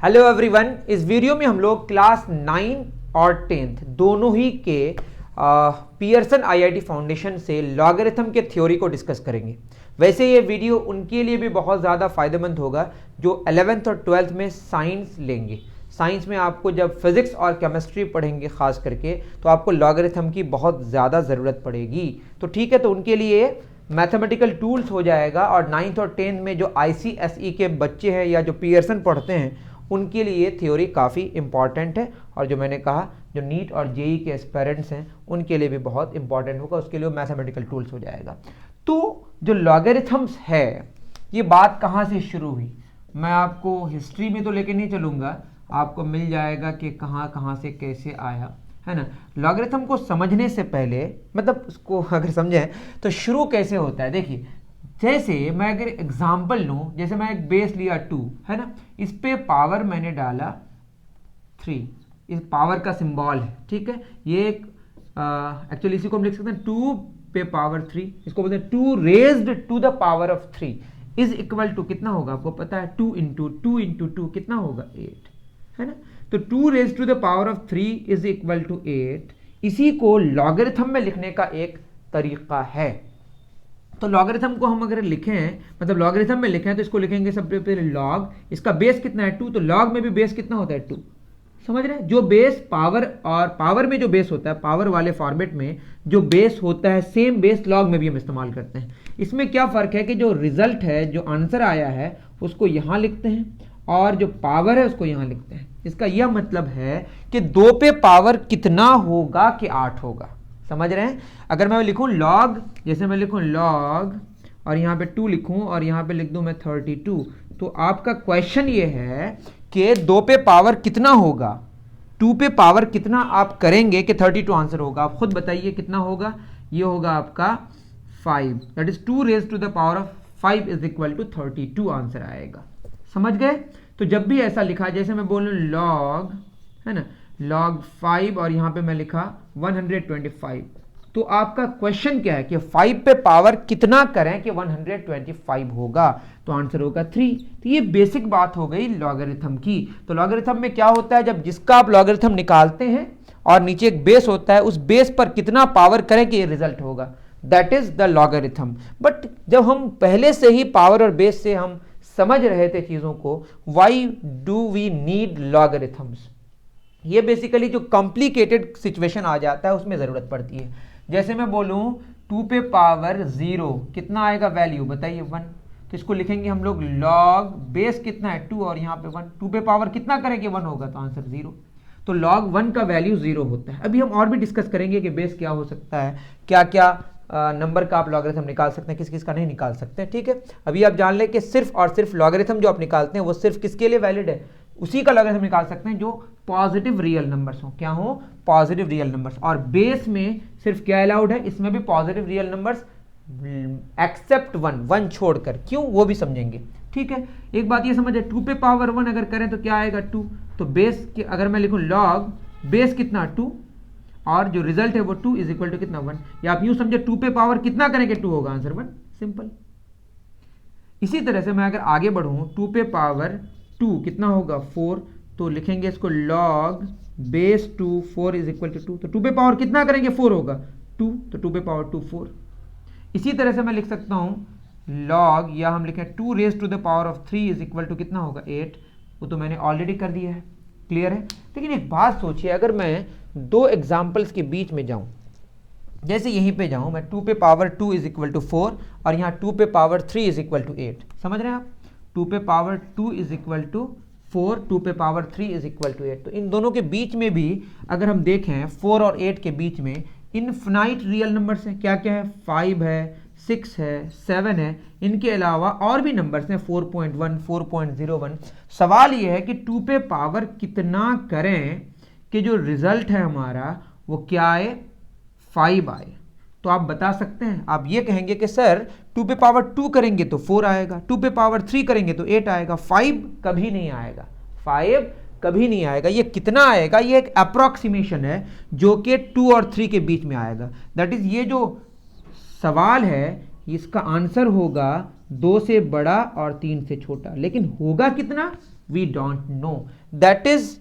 Hello everyone, इस video में हम लोग क्लास 9 और 10th दोनों ही के पियर्सन आईआईटी फाउंडेशन से लॉगरिथम के थ्योरी को डिस्कस करेंगे। वैसे ये वीडियो उनके लिए भी बहुत ज़्यादा फायदेमंद होगा जो 11th और 12th में साइंस लेंगे। साइंस में आपको जब फिजिक्स और केमिस्ट्री पढ़ेंगे खास करके, तो आपको लॉगरिथम की बहुत ज़्यादा ज़रूरत पड़ेगी। तो ठीक है, तो उनके लिए मैथमेटिकल टूल्स हो जाएगा। और 9th और 10th में जो आईसीएसई के बच्चे हैं या जो पियर्सन पढ़ते हैं उनके लिए थ्योरी काफ़ी इंपॉर्टेंट है। और जो मैंने कहा जो नीट और जेई के एस्पिरेंट्स हैं उनके लिए भी बहुत इंपॉर्टेंट होगा, उसके लिए मैथमेटिकल टूल्स हो जाएगा। तो जो लॉगरिथम्स है, ये बात कहाँ से शुरू हुई, मैं आपको हिस्ट्री में तो लेके नहीं चलूँगा, आपको मिल जाएगा कि कहाँ कहाँ से कैसे आया, है ना। लॉगरिथम को समझने से पहले, मतलब उसको अगर समझें तो शुरू कैसे होता है। देखिए, जैसे मैं अगर एग्जाम्पल लूँ, जैसे मैं एक बेस लिया 2, है ना, इस पे पावर मैंने डाला 3, इस पावर का सिंबल है, ठीक है। ये एक एक्चुअली इसी को हम लिख सकते हैं 2 पे पावर 3, इसको बोलते हैं 2 raised to the power of 3 is equal to कितना होगा, आपको पता है 2 इंटू 2 कितना होगा 8, है ना। तो 2 raised to the power of 3 is equal to 8, इसी को लॉगरिथम में लिखने का एक तरीका है। तो लॉगरिथम को हम अगर लिखें, मतलब लॉगरिथम में लिखें, तो इसको लिखेंगे सबसे पहले लॉग, इसका बेस कितना है 2, तो लॉग में भी बेस कितना होता है 2, समझ रहे हैं। जो बेस पावर, और पावर में जो बेस होता है, पावर वाले फॉर्मेट में जो बेस होता है, सेम बेस लॉग में भी हम इस्तेमाल करते हैं। इसमें क्या फर्क है कि जो रिजल्ट है, जो आंसर आया है, उसको यहाँ लिखते हैं और जो पावर है उसको यहाँ लिखते हैं। इसका यह मतलब है कि 2 पे पावर कितना होगा कि 8 होगा, समझ रहे हैं। अगर मैं लिखूं लॉग, जैसे मैं लिखूं लॉग और यहाँ पे 2 लिखूं और यहाँ पे लिख दूं मैं 32, तो आपका क्वेश्चन ये है कि 2 पे पावर कितना होगा, 2 पे पावर कितना आप करेंगे कि 32 आंसर होगा। आप खुद बताइए कितना होगा। ये होगा आपका 5, that is 2 raise to the power of 5 is equal to 32 answer आएगा, समझ गए। तो जब भी ऐसा लिखा, जैसे मैं बोलूं लॉग, है ना, log 5 और यहाँ पे मैं लिखा 125, तो आपका क्वेश्चन क्या है कि 5 पे पावर कितना करें कि 125 होगा, तो आंसर होगा 3। तो ये बेसिक बात हो गई लॉगरिथम की। तो लॉगरिथम में क्या होता है, जब जिसका आप लॉगरिथम निकालते हैं और नीचे एक बेस होता है, उस बेस पर कितना पावर करें कि ये रिजल्ट होगा, that is the logarithm. But जब हम पहले से ही पावर और बेस से हम समझ रहे थे चीज़ों को, why do we need logarithms, ये बेसिकली जो कॉम्प्लिकेटेड सिचुएशन आ जाता है उसमें ज़रूरत पड़ती है। जैसे मैं बोलूँ 2 पे पावर 0 कितना आएगा वैल्यू, बताइए 1, तो इसको लिखेंगे हम लोग लॉग बेस कितना है 2 और यहाँ पे 1, 2 पे पावर कितना करेंगे 1 होगा, तो आंसर 0। तो लॉग 1 का वैल्यू 0 होता है। अभी हम और भी डिस्कस करेंगे कि बेस क्या हो सकता है, क्या क्या नंबर का आप लॉगरिथम निकाल सकते हैं, किस किस का नहीं निकाल सकते हैं, ठीक है। अभी आप जान लें कि सिर्फ और सिर्फ लॉगरिथम जो आप निकालते हैं वो सिर्फ किसके लिए वैलिड है, उसी का लॉगरिथम निकाल सकते हैं जो पॉजिटिव रियल नंबर्स हो, क्या हो, पॉजिटिव रियल नंबर्स। और बेस में सिर्फ क्या अलाउड है, इसमें भी पॉजिटिव रियल नंबर्स एक्सेप्ट 1 छोड़कर, क्यों वो भी समझेंगे, ठीक है। एक बात ये समझे, 2 पे पावर 1 अगर करें तो क्या आएगा 2, तो बेस के अगर मैं लिखूं लॉग बेस कितना 2 और जो रिजल्ट है वो 2 इज इक्वल टू कितना 1, या आप यूं समझे 2 पे पावर कितना करेंगे 2 होगा, आंसर 1, सिंपल। इसी तरह से मैं अगर आगे बढ़ूं, 2 पे पावर 2 कितना होगा 4, तो लिखेंगे इसको log base 2 4 is equal to 2, तो 2 पे पावर कितना करेंगे 4 होगा 2, तो 2 पे पावर 2 4। इसी तरह से मैं लिख सकता हूं लॉग, या हम लिखें 2 raise to the power of 3 is equal to कितना होगा 8, वो तो मैंने ऑलरेडी कर दिया है, क्लियर है। लेकिन एक बात सोचिए, अगर मैं 2 एग्जाम्पल्स के बीच में जाऊं, जैसे यहीं पे जाऊं मैं 2 पे पावर 2 इज इक्वल टू 4 और यहाँ 2 पे पावर 3 इज इक्वल टू 8, समझ रहे हैं आप, 2 पे पावर 2 इज इक्वल टू 4, 2 पे पावर 3 इज इक्वल टू 8। तो इन दोनों के बीच में भी अगर हम देखें 4 और 8 के बीच में इनफिनाइट रियल नंबर्स हैं, क्या क्या है, 5 है, 6 है, 7 है, इनके अलावा और भी नंबर्स हैं 4.1 4.01। सवाल ये है कि 2 पे पावर कितना करें कि जो रिजल्ट है हमारा वो क्या आए, 5 आए। तो आप बता सकते हैं, आप ये कहेंगे कि सर 2 पे पावर 2 करेंगे तो 4 आएगा, 2 पे पावर 3 करेंगे तो 8 आएगा, 5 कभी नहीं आएगा, 5 कभी नहीं आएगा। ये कितना आएगा, ये एक अप्रॉक्सीमेशन है जो कि 2 और 3 के बीच में आएगा। दैट इज, ये जो सवाल है इसका आंसर होगा 2 से बड़ा और 3 से छोटा, लेकिन होगा कितना we don't know. That is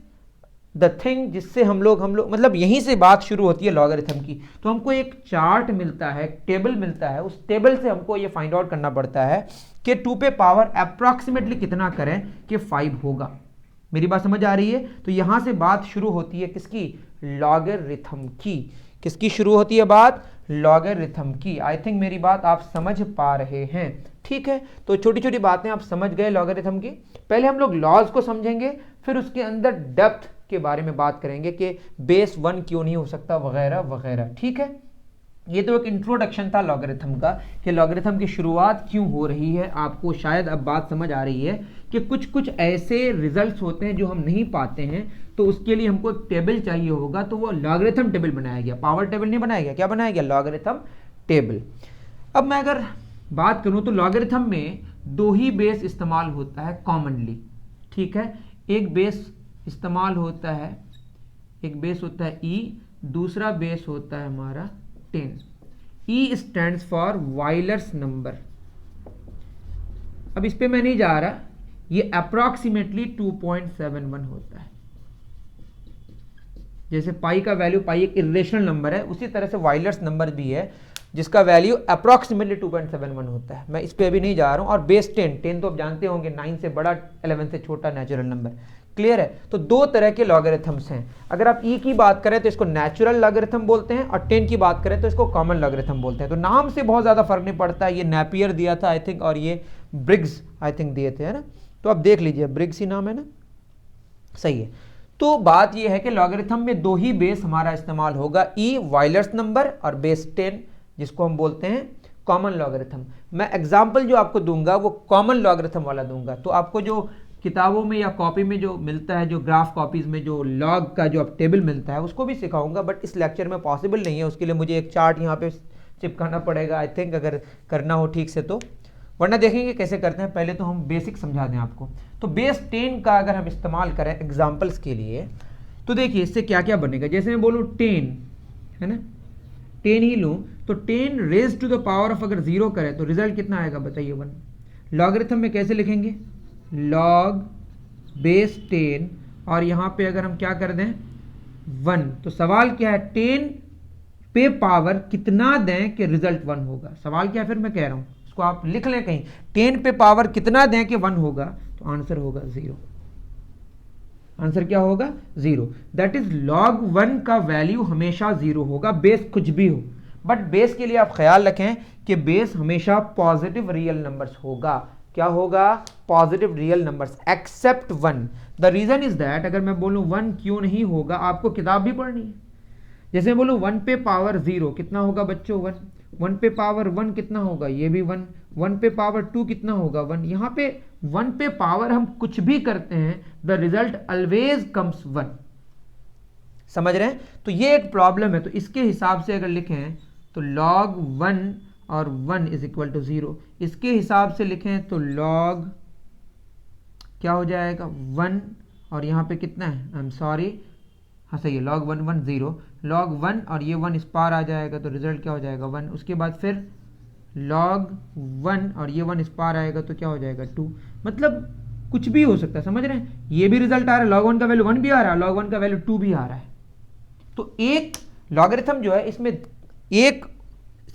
the thing जिससे हम लोग मतलब यहीं से बात शुरू होती है लॉगरिथम की। तो हमको एक चार्ट मिलता है, टेबल मिलता है, उस टेबल से हमको ये फाइंड आउट करना पड़ता है कि 2 पे पावर अप्रॉक्सीमेटली कितना करें कि 5 होगा। मेरी बात समझ आ रही है? तो यहां से बात शुरू होती है किसकी? लॉगरिथम की। किसकी शुरू होती है बात? लॉगरिथम की। आई थिंक मेरी बात आप समझ पा रहे हैं। ठीक है, तो छोटी छोटी बातें आप समझ गए लॉगरिथम की। पहले हम लोग लॉज को समझेंगे, फिर उसके अंदर डेप्थ के बारे में बात करेंगे कि बेस 1 क्यों नहीं हो सकता, वगैरह वगैरह। ठीक है, ये तो एक इंट्रोडक्शन था लॉगरिथम का कि लॉगरिथम की शुरुआत क्यों हो रही है। आपको शायद अब बात समझ आ रही है कि कुछ कुछ ऐसे रिजल्ट्स होते हैं जो हम नहीं पाते हैं, तो उसके लिए हमको एक टेबल चाहिए होगा, तो वो लॉगरिथम टेबल बनाया गया, पावर टेबल नहीं बनाया गया। क्या बनाया गया? Logarithm table. अब मैं अगर बात करूं तो लॉगरिथम में 2 ही बेस इस्तेमाल होता है कॉमनली। ठीक है, एक बेस इस्तेमाल होता है, एक बेस होता है ई, दूसरा बेस होता है हमारा 10। E stands for Euler's number. अब इस पे मैं नहीं जा रहा, ये अप्रॉक्सीमेटली 2.71 होता है। जैसे पाई का वैल्यू, पाई एक इरेशनल नंबर है, उसी तरह से वायलर्स नंबर भी है जिसका वैल्यू अप्रॉक्सीमेटली 2.71 होता है। मैं इस पे अभी नहीं जा रहा हूं। और बेस 10 तो आप जानते होंगे 9 से बड़ा, 11 से छोटा नेचुरल नंबर। क्लियर है? तो 2 तरह के लॉगरिथम्स हैं। अगर आप ई की बात करें तो इसको नेचुरल लॉगरिथम बोलते हैं, और 10 की बात करें तो इसको कॉमन लॉगरिथम बोलते हैं। तो नाम से बहुत ज़्यादा फर्क नहीं पड़ता है। ये नेपियर दिया था आई थिंक, और ये ब्रिग्स आई थिंक दिए थे, है ना? तो आप देख लीजिए, ब्रिग्स ही नाम है ना, सही है। तो बात ये है कि लॉगरिथम में 2 ही बेस हमारा इस्तेमाल होगा, ई वायलर्स नंबर और बेस 10, जिसको हम बोलते हैं कॉमन लॉगरिथम। मैं एग्जाम्पल जो आपको दूंगा वो कॉमन लॉगरिथम वाला दूंगा। तो आपको जो किताबों में या कॉपी में जो मिलता है, जो ग्राफ कॉपीज में जो लॉग का जो टेबल मिलता है, उसको भी सिखाऊंगा, बट इस लेक्चर में पॉसिबल नहीं है। उसके लिए मुझे एक चार्ट यहाँ पे चिपकाना पड़ेगा आई थिंक, अगर करना हो ठीक से तो, वरना देखेंगे कैसे करते हैं। पहले तो हम बेसिक समझा दें आपको। तो बेस 10 का अगर हम इस्तेमाल करें एग्जाम्पल्स के लिए, तो देखिए इससे क्या क्या बनेगा। जैसे मैं बोलूँ 10, है ना, 10 ही लूँ, तो 10 raise to the power of अगर 0 करें तो रिजल्ट कितना आएगा बताइए? 1। लॉगरिथम में कैसे लिखेंगे? लॉग बेस 10, और यहाँ पे अगर हम क्या कर दें 1, तो सवाल क्या है? 10 पे पावर कितना दें कि रिजल्ट 1 होगा? सवाल क्या है? फिर मैं कह रहा हूँ, इसको आप लिख लें कहीं, 10 पे पावर कितना दें कि 1 होगा? तो आंसर होगा 0। आंसर क्या होगा? 0। दैट इज लॉग 1 का वैल्यू हमेशा 0 होगा, बेस कुछ भी हो। बट बेस के लिए आप ख्याल रखें कि बेस हमेशा पॉजिटिव रियल नंबर्स होगा। क्या होगा? Positive real numbers except 1। The reason is that, अगर मैं बोलूं 1 क्यों नहीं होगा, आपको किताब भी पढ़नी है। जैसे मैं बोलूं 1 पे पावर 0 कितना होगा बच्चों? 1। 1 पे पावर 1 कितना होगा? ये भी 1। 1 पे पावर 2 कितना होगा? 1। यहां पे 1 पे पावर हम कुछ भी करते हैं, द रिजल्ट ऑलवेज कम्स 1। समझ रहे हैं? तो ये एक प्रॉब्लम है। तो इसके हिसाब से अगर लिखें तो log 1 और 1 इज इक्वल टू 0। इसके हिसाब से लिखें तो log क्या हो जाएगा? 1, और यहाँ पे कितना है? आई एम सॉरी, हाँ सही है, log 1 1 0, log 1 और ये 1 इस पार आ जाएगा तो रिजल्ट क्या हो जाएगा? 1। उसके बाद फिर log 1 और ये 1 इस पार आएगा तो क्या हो जाएगा? 2। मतलब कुछ भी हो सकता है, समझ रहे हैं? ये भी रिजल्ट आ रहा है, log 1 का वैल्यू 1 भी आ रहा है, log 1 का वैल्यू 2 भी आ रहा है। तो एक लॉगरिथम जो है, इसमें एक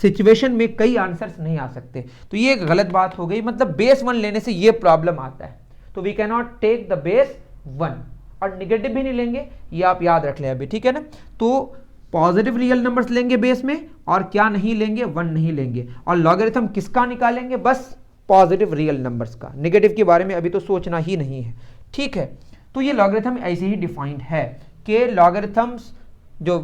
सिचुएशन में कई आंसर्स नहीं आ सकते। तो ये एक गलत बात हो गई। मतलब बेस 1 लेने से ये प्रॉब्लम आता है। तो we can not take the base 1, और निगेटिव भी नहीं लेंगे, ये आप याद रख लें अभी, ठीक है ना? तो पॉजिटिव रियल नंबर्स लेंगे बेस में, और क्या नहीं लेंगे? 1 नहीं लेंगे। और लॉगरिथम किसका निकालेंगे? बस पॉजिटिव रियल नंबर्स का। निगेटिव के बारे में अभी तो सोचना ही नहीं है, ठीक है? तो ये लॉगरिथम ऐसे ही डिफाइंड है कि लॉगरिथम जो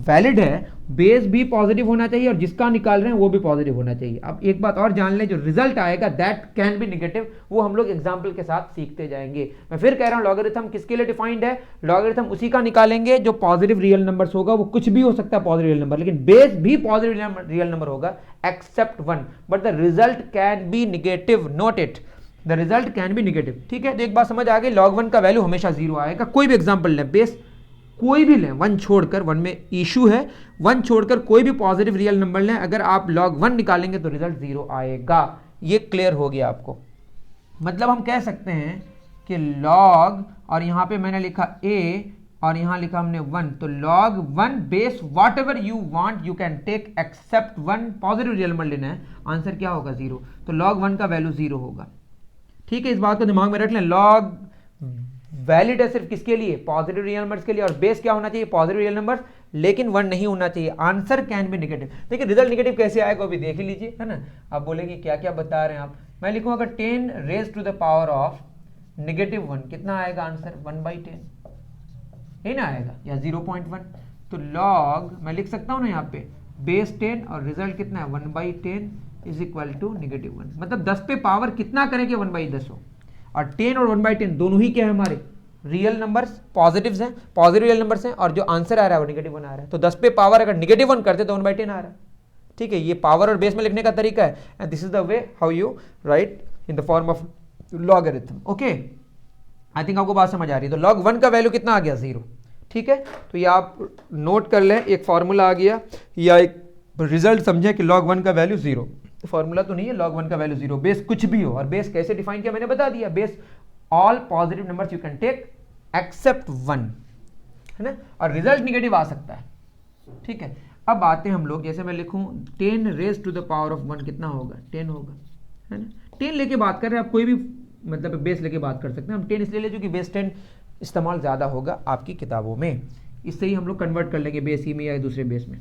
वैलिड है, बेस भी पॉजिटिव होना चाहिए, और जिसका निकाल रहे हैं वो भी पॉजिटिव होना चाहिए। अब एक बात और जान लें, जो रिजल्ट आएगा दैट कैन बी नेगेटिव, वो हम लोग एग्जांपल के साथ सीखते जाएंगे। मैं फिर कह रहा हूं, लॉगरिथम किसके लिए डिफाइंड है? लॉगरिथम उसी का निकालेंगे जो पॉजिटिव रियल नंबर्स होगा। वो कुछ भी हो सकता है पॉजिटिव रियल नंबर, लेकिन बेस भी पॉजिटिव रियल नंबर होगा except 1, but the result can be negative. Note it, the result can be negative, ठीक है? तो एक बात समझ आ गई, log 1 का वैल्यू हमेशा 0 आएगा। कोई भी एग्जाम्पल लें, बेस कोई भी लें, 1 छोड़कर, 1 में इशू है, 1 छोड़कर कोई भी पॉजिटिव रियल नंबर लें, अगर आप log 1 निकालेंगे तो रिजल्ट 0 आएगा। ये क्लियर हो गया आपको? मतलब हम कह सकते हैं कि log, और यहाँ पे मैंने लिखा a और यहाँ लिखा हमने 1, तो log 1 base whatever you want you can take except 1, positive real number लेना है, आंसर क्या होगा 0, तो log 1 का वैल्यू 0 होगा। ठीक है, इस बात को दिमाग में रख लें। log वैलिड है सिर्फ किसके लिए, पॉजिटिव रियल नंबर्स के लिए, और बेस क्या होना चाहिए, पॉजिटिव रियल नंबर्स, लेकिन 1 नहीं होना चाहिए। Answer can be negative. देखिए रिजल्ट नेगेटिव कैसे आएगा अभी देख ही लीजिए, है ना। आप बोलेंगे क्या क्या बता रहे हैं आप, मैं लिखूंगा अगर 10 raise to the power of -1 कितना आएगा आंसर, 1/10 यही ना आएगा, या 0.1। तो log मैं लिख सकता हूँ ना यहाँ पे बेस 10 और रिजल्ट कितना है 1/10 इज इक्वल टू -1, मतलब 10 पे पावर कितना करें कि 1/10 हो, और 10 और 1/10 दोनों ही क्या है हमारे रियल नंबर्स, पॉजिटिव्स हैं, पॉजिटिव रियल नंबर्स हैं, और जो आंसर आ रहा है वो -1 आ रहा है। तो 10 पे पावर अगर -1 करते तो 1/10 आ रहा है। ठीक है, ये पावर और बेस में लिखने का तरीका है, and this is the way how you right in the form of logarithm. Okay, I think आपको बात समझ आ रही है। तो log 1 का वैल्यू कितना आ गया 0। ठीक है, तो ये आप नोट कर लें, एक फॉर्मूला आ गया या एक रिजल्ट समझें कि log 1 का वैल्यू 0, फॉर्मूला तो नहीं है, log 1 का वैल्यू 0, बेस कुछ भी हो, और बेस कैसे डिफाइन किया मैंने बता दिया, base all positive numbers you can take except 1, है ना, और रिजल्ट नेगेटिव आ सकता है। ठीक है, अब आते हैं हम लोग, जैसे मैं लिखूं 10 raise to the power of 1 कितना होगा 10 होगा, है ना। 10 लेके बात कर रहे हैं, आप कोई भी मतलब बेस लेके बात कर सकते हैं, हम 10 इसलिए ले क्योंकि बेस 10 इस्तेमाल ज़्यादा होगा आपकी किताबों में, इससे ही हम लोग कन्वर्ट कर लेंगे बेस ही में या दूसरे बेस में।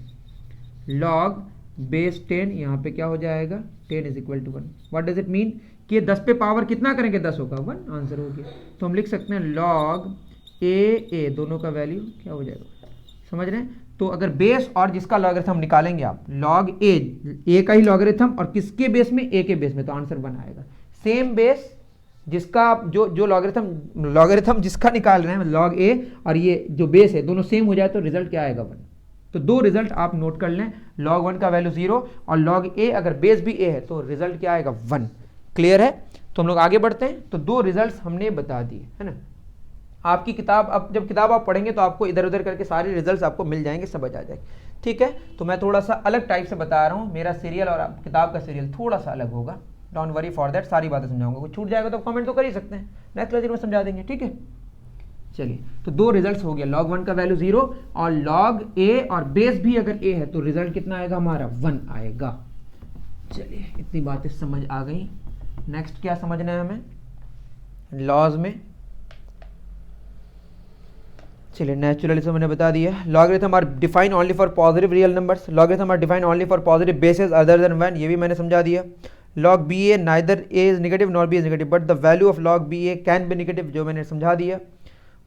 log बेस 10 यहाँ पे क्या हो जाएगा 10 is equal to 1, what does it mean कि 10 पे पावर कितना करेंगे 10 होगा 1, आंसर हो गया। तो हम लिख सकते हैं log a दोनों का वैल्यू क्या हो जाएगा, समझ रहे हैं। तो अगर बेस और जिसका लॉगरिथम निकालेंगे आप, log a का ही लॉगरिथम और किसके बेस में, a के बेस में, तो आंसर 1 आएगा। सेम बेस जिसका जो लॉगरिथम जिसका निकाल रहे हैं log a और ये जो बेस है दोनों सेम हो जाए तो रिजल्ट क्या आएगा 1। तो दो रिजल्ट आप नोट कर लें, log 1 का वैल्यू 0 और log a अगर बेस भी a है तो रिजल्ट क्या आएगा 1। क्लियर है, तो हम लोग आगे बढ़ते हैं। तो दो रिजल्ट्स हमने बता दिए, है ना। आपकी किताब, अब जब किताब आप पढ़ेंगे तो आपको इधर उधर करके सारे रिजल्ट्स आपको मिल जाएंगे, समझ आ जाएंगे। ठीक है, तो मैं थोड़ा सा अलग टाइप से बता रहा हूँ, मेरा सीरियल और किताब का सीरियल थोड़ा सा अलग होगा, डोंट वरी फॉर दैट, सारी बातें समझाऊंगा, कुछ छूट जाएगा तो कमेंट तो कर ही सकते हैं, नेक्स्ट लेक्चर में समझा देंगे। ठीक है, चलिए, तो दो रिजल्ट्स हो गया, log 1 का वैल्यू 0 और log a और बेस भी अगर a है तो रिजल्ट कितना आएगा हमारा 1 आएगा। चलिए, इतनी बातें समझ आ गई। नेक्स्ट क्या समझना है हमें लॉज में, चलिए नेचुरलिज्म मैंने बता दिया। Logarithm are define only for positive real numbers, logarithm are define only for positive bases other than 1, ये भी मैंने समझा दिया। log ba neither a is negative nor b is negative but the value of log ba can be negative, जो मैंने समझा दिया।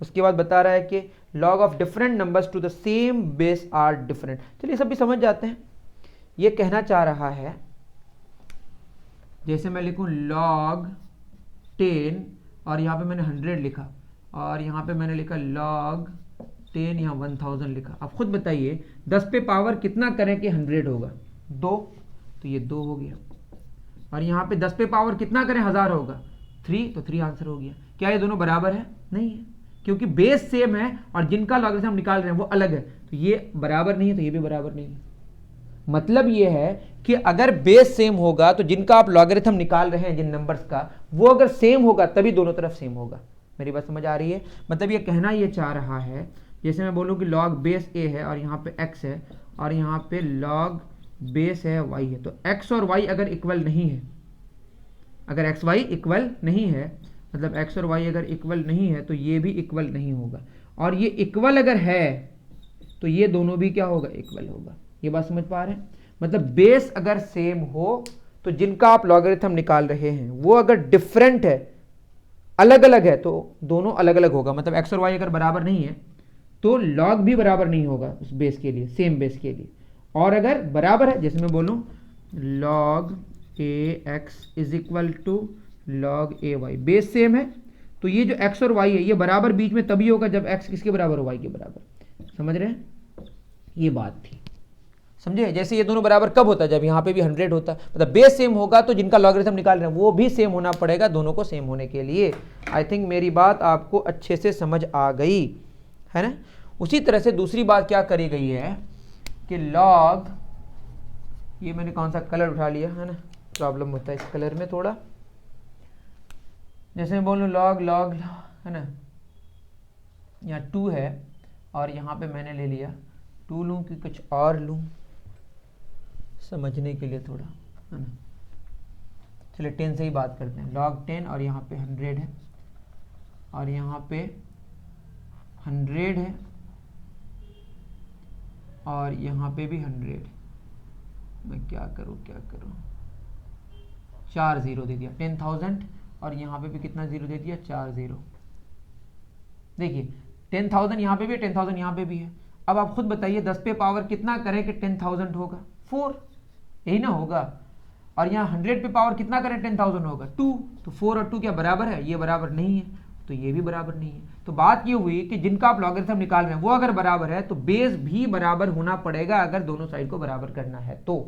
उसके बाद बता रहा है कि log of different numbers to the same base are different। चलिए सब भी समझ जाते हैं। ये कहना चाह रहा है, जैसे मैं लिखूं log 10 और यहाँ पे मैंने 100 लिखा और यहाँ पे मैंने लिखा log 10, यहाँ 1000 लिखा। अब खुद बताइए 10 पे पावर कितना करें कि 100 होगा 2, तो ये 2 हो गया, और यहाँ पे 10 पे पावर कितना करें 1000 होगा 3, तो 3 आंसर हो गया। क्या ये दोनों बराबर है? नहीं है, क्योंकि बेस सेम है और जिनका लॉगरिथम निकाल रहे हैं वो अलग है, तो ये बराबर नहीं है, तो ये भी बराबर नहीं है। मतलब ये है कि अगर बेस सेम होगा तो जिनका आप लॉगरिथम निकाल रहे हैं जिन नंबर्स का, वो अगर सेम होगा तभी दोनों तरफ सेम होगा। मेरी बात समझ आ रही है? मतलब ये कहना ये चाह रहा है, जैसे मैं बोलूँ कि log बेस a है और यहाँ पे x है और यहाँ पे log बेस है y है, तो x और y अगर इक्वल नहीं है, अगर x y इक्वल नहीं है, मतलब x और y अगर इक्वल नहीं है तो ये भी इक्वल नहीं होगा, और ये इक्वल अगर है तो ये दोनों भी क्या होगा? इक्वल होगा। ये बात समझ पा रहे हैं? मतलब बेस अगर सेम हो तो जिनका आप लॉगरिथम निकाल रहे हैं वो अगर डिफरेंट है, अलग अलग है, तो दोनों अलग अलग होगा। मतलब x और y अगर बराबर नहीं है तो log भी बराबर नहीं होगा उस बेस के लिए, सेम बेस के लिए। और अगर बराबर है, जैसे मैं बोलूं log ax is equal to log ay, base same है तो ये जो x और y है ये बराबर बीच में तभी होगा जब x किसके बराबर हो? y के बराबर। समझ रहे हैं? ये बात थी, समझे? जैसे ये दोनों बराबर कब होता है? जब यहाँ पे भी 100 होता है। मतलब बेस सेम होगा तो जिनका लॉगरिथम निकाल रहे हैं वो भी सेम होना पड़ेगा दोनों को सेम होने के लिए। आई थिंक मेरी बात आपको अच्छे से समझ आ गई है ना। उसी तरह से दूसरी बात क्या करी गई है कि log, ये मैंने कौन सा कलर उठा लिया है ना, प्रॉब्लम होता है इस कलर में थोड़ा। जैसे मैं बोलूँ लॉग लॉग है ना, यहाँ 2 है और यहाँ पे मैंने ले लिया 2 लूँ कि कुछ और लूँ, समझने के लिए थोड़ा है ना। चलिए 10 से ही बात करते हैं। लॉग 10 और यहाँ पे 100 है और यहाँ पे 100 है और यहाँ पे भी 100। मैं क्या करूँ 4 0 दे दिया 10,000 और यहाँ पे भी कितना जीरो दे दिया 4 0। देखिए 10,000 यहाँ पे भी 10,000 यहाँ पे भी है। अब आप खुद बताइए 10 पे पावर कितना करें कि 10,000 होगा 4, यही ना होगा। और यहाँ 100 पे पावर कितना करें 10,000 होगा 2। तो 4 और 2 क्या बराबर है? ये बराबर नहीं है, तो ये भी बराबर नहीं है। तो बात ये हुई कि जिनका आप लॉगरिथम निकाल रहे हैं वो अगर बराबर है तो बेस भी बराबर होना पड़ेगा अगर दोनों साइड को बराबर करना है तो।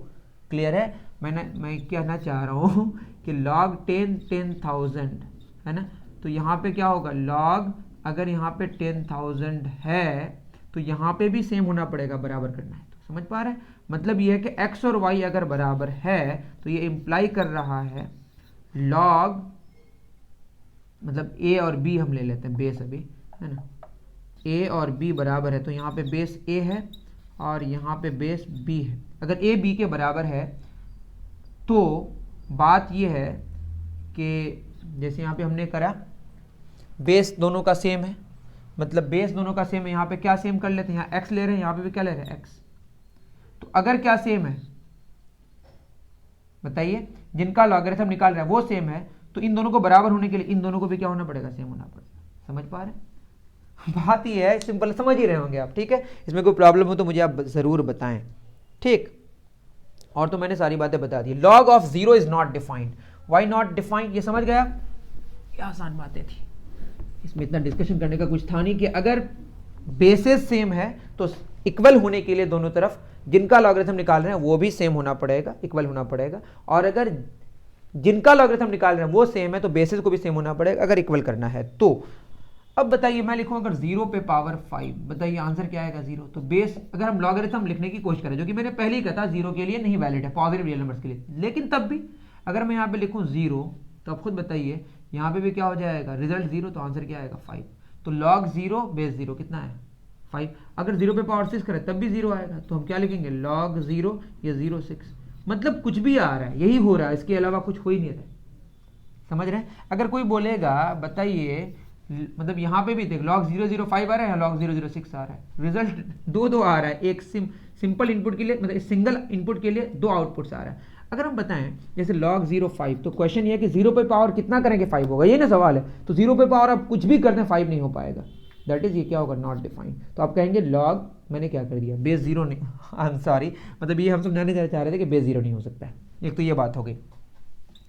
क्लियर है? मैं कहना चाह रहा हूँ कि log 10,000 है ना, तो यहाँ पे क्या होगा log, अगर यहाँ पे 10,000 है तो यहाँ पे भी सेम होना पड़ेगा, बराबर करना है। तो समझ पा रहे हैं? मतलब ये है कि x और y अगर बराबर है तो ये इंप्लाई कर रहा है log, मतलब a और b हम ले लेते हैं बेस अभी, है ना, a और b बराबर है तो यहाँ पे बेस a है और यहाँ पे बेस b है। अगर a b के बराबर है तो बात ये है कि जैसे यहाँ पे हमने करा बेस दोनों का सेम है, मतलब बेस दोनों का सेम है। यहाँ पे क्या सेम कर लेते हैं, यहाँ x ले रहे हैं, यहाँ पे भी क्या ले रहे हैं x। तो अगर क्या सेम है बताइए, जिनका लॉगरिथम निकाल रहे हैं वो सेम है तो इन दोनों को बराबर होने के लिए इन दोनों को भी क्या होना पड़ेगा, सेम होना पड़ेगा। समझ पा रहे हैं? बात ही है, सिंपल, समझ ही रहे होंगे आप। ठीक है, इसमें कोई प्रॉब्लम हो तो मुझे आप जरूर बताएं। ठीक, और तो मैंने सारी बातें बता दी। Log of 0 is not defined. Why not defined, ये समझ गया? क्या आसान बातें थी, इसमें इतना डिस्कशन करने का कुछ था नहीं। कि अगर बेसिस सेम है तो इक्वल होने के लिए दोनों तरफ जिनका लॉगरिथम निकाल रहे हैं वो भी सेम होना पड़ेगा, इक्वल होना पड़ेगा। और अगर जिनका लॉगरिथम निकाल रहे हैं वो सेम है तो बेसिस को भी सेम होना पड़ेगा अगर इक्वल करना है तो। अब बताइए मैं लिखूं अगर 0 पे पावर 5, बताइए आंसर क्या आएगा 0। तो बेस, अगर हम लॉगरिथम लिखने की कोशिश करें, जो कि मैंने पहले ही कहा था 0 के लिए नहीं वैलिड है, पॉजिटिव रियल नंबर्स के लिए, लेकिन तब भी अगर मैं यहाँ पे लिखूं 0 तो आप खुद बताइए यहाँ पे भी क्या हो जाएगा, रिजल्ट 0, तो आंसर क्या आएगा 5। तो log 0 बेस 0 कितना है 5। अगर 0 पे पावर 6 करें तब भी 0 आएगा, तो हम क्या लिखेंगे log 0 या 0 6। मतलब कुछ भी आ रहा है, यही हो रहा है, इसके अलावा कुछ हो ही नहीं रहा है। समझ रहे हैं? अगर कोई बोलेगा बताइए, मतलब यहाँ पे भी देख log 005 आ रहा है, log 006 आ रहा है, रिजल्ट दो आ रहा है। एक सिंपल इनपुट के लिए, मतलब सिंगल इनपुट के लिए 2 आउटपुट्स आ रहा है। अगर हम बताएं जैसे log 05, तो क्वेश्चन ये है कि 0 पे पावर कितना करेंगे 5 होगा, ये ना सवाल है। तो 0 पे पावर आप कुछ भी करते हैं 5 नहीं हो पाएगा, दैट इज ये क्या होगा, नॉट डिफाइंड। तो आप कहेंगे log, मैंने क्या कर दिया, बेस 0 नहीं, आई एम सॉरी, मतलब ये हम समझाने चाह रहे थे कि बेस 0 नहीं हो सकता है। एक तो ये बात हो गई।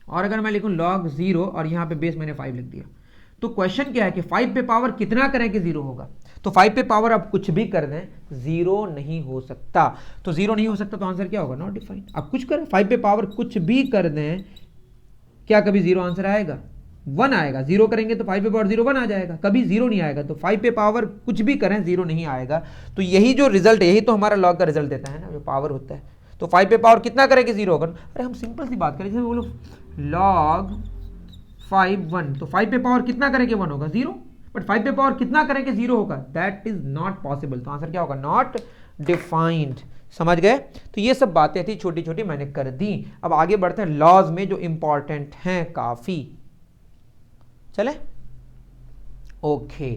और अगर मैं लिखूं log 0 और यहाँ पे बेस मैंने 5 लिख दिया, तो क्वेश्चन क्या है कि 5 पे पावर कितना करें कि 0 होगा। तो 5 पे पावर आप कुछ भी कर दें 0 नहीं हो सकता। तो 0 नहीं हो सकता तो आंसर क्या होगा, नॉट डिफाइंड। आप कुछ करें 5 पे पावर कुछ भी कर दें, क्या कभी 0 आंसर आएगा, 1 आएगा। 0 करेंगे तो 5 पे पावर 0 1 आ जाएगा, कभी 0 नहीं आएगा। तो 5 पे पावर कुछ भी करें 0 नहीं आएगा। तो यही जो रिजल्ट है, यही तो हमारा लॉग का रिजल्ट देता है ना, जो पावर होता है। तो 5 पे पावर कितना करेंगे 0 होगा। अरे हम सिंपल सी बात करें, जैसे बोलो log 5 1, तो 5 पे पावर कितना करेंगे 1 होगा 0, बट 5 पे पावर कितना करेंगे 0 होगा, दैट इज नॉट पॉसिबल। तो आंसर क्या होगा, नॉट डिफाइंड। समझ गए? तो ये सब बातें थी छोटी छोटी, मैंने कर दी। अब आगे बढ़ते हैं लॉज में जो इंपॉर्टेंट हैं काफी। चले ओके,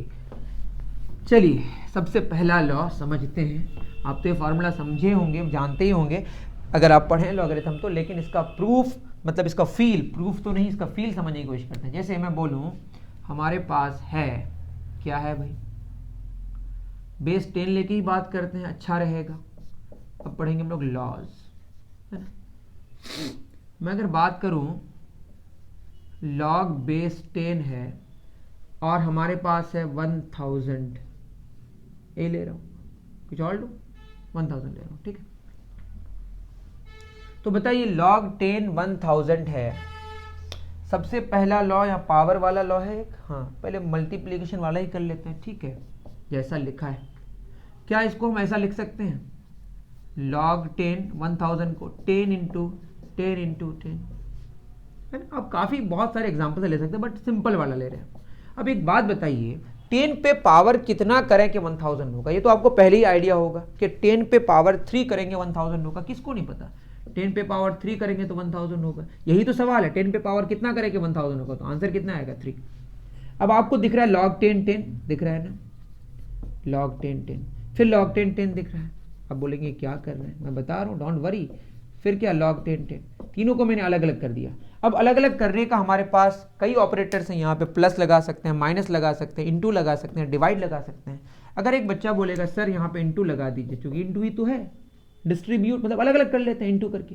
चलिए सबसे पहला लॉ समझते हैं। आप तो ये फॉर्मूला समझे होंगे, जानते ही होंगे अगर आप पढ़ें लॉगरिथम तो, लेकिन इसका प्रूफ, मतलब इसका फील, प्रूफ तो नहीं, इसका फील समझने की कोशिश करते हैं। जैसे मैं बोलूं हमारे पास है, क्या है भाई, बेस 10 लेके ही बात करते हैं, अच्छा रहेगा। अब पढ़ेंगे हम लोग लॉज, है ना। मैं अगर बात करूं लॉग बेस 10 है और हमारे पास है 1000, ये ले रहा हूं, कुछ और लूं, 1000 ले रहा हूं, ठीक है। तो बताइए log 10 1000 है। सबसे पहला लॉ या पावर वाला लॉ है एक, हाँ पहले मल्टीप्लिकेशन वाला ही कर लेते हैं, ठीक है, जैसा लिखा है। क्या इसको हम ऐसा लिख सकते हैं, log 10 1000 को 10 इंटू 10 इंटू 10, है ना। आप काफ़ी बहुत सारे एग्जाम्पल ले सकते हैं, बट सिंपल वाला ले रहे हैं। अब एक बात बताइए, 10 पे पावर कितना करें कि 1000 होगा? ये तो आपको पहले ही आइडिया होगा कि 10 पे पावर 3 करेंगे 1000 होगा। किसको नहीं पता? 10 पे पावर 3 करेंगे तो 1000 होगा। यही तो सवाल है, 10 पे पावर कितना करेंगे 1000 होगा, तो आंसर कितना आएगा? 3। अब आपको दिख रहा है log 10 10 दिख रहा है ना, log 10 10, फिर log 10 10 दिख रहा है। अब बोलेंगे क्या कर रहे हैं, मैं बता रहा हूँ, डोंट वरी। फिर क्या, log 10 10, तीनों को मैंने अलग अलग कर दिया। अब अलग अलग करने का हमारे पास कई ऑपरेटर्स हैं, यहाँ पे प्लस लगा सकते हैं, माइनस लगा सकते हैं, इंटू लगा सकते हैं, डिवाइड लगा सकते हैं। अगर एक बच्चा बोलेगा सर यहाँ पे इंटू लगा दीजिए, क्योंकि इंटू ही तो है, डिस्ट्रीब्यूट मतलब अलग अलग कर लेते हैं इंटू करके।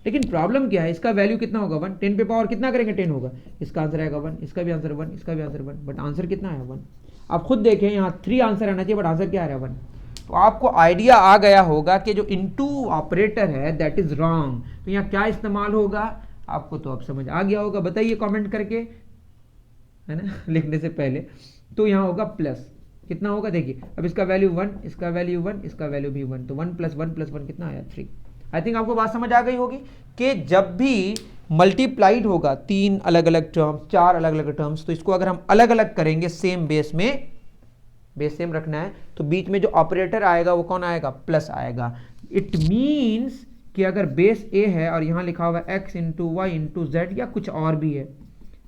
लेकिन प्रॉब्लम क्या है, इसका वैल्यू कितना होगा 1, 10 पे पावर कितना करेंगे 10 होगा, इसका आंसर आएगा 1, इसका भी आंसर 1, इसका भी आंसर 1, बट आंसर कितना है 1। आप खुद देखें, यहाँ 3 आंसर आना चाहिए, बट आंसर क्या आ रहा है 1। तो आपको आइडिया आ गया होगा कि जो इनटू ऑपरेटर है दैट इज रॉन्ग। तो यहाँ क्या इस्तेमाल होगा, आपको तो अब समझ आ गया होगा, बताइए कमेंट करके, है ना, लिखने से पहले। तो यहाँ होगा प्लस, कितना होगा देखिए, अब इसका वैल्यू 1, इसका वैल्यू 1, इसका वैल्यू भी 1, तो 1 + 1 + 1 कितना आया 3। आई थिंक आपको बात समझ आ गई होगी कि जब भी मल्टीप्लाइड होगा 3 अलग अलग टर्म्स, 4 अलग अलग टर्म्स, तो इसको अगर हम अलग अलग करेंगे सेम बेस में, बेस सेम रखना है, तो बीच में जो ऑपरेटर आएगा वो कौन आएगा, प्लस आएगा। इट मीन्स कि अगर बेस ए है और यहाँ लिखा हुआ x × y × z या कुछ और भी है,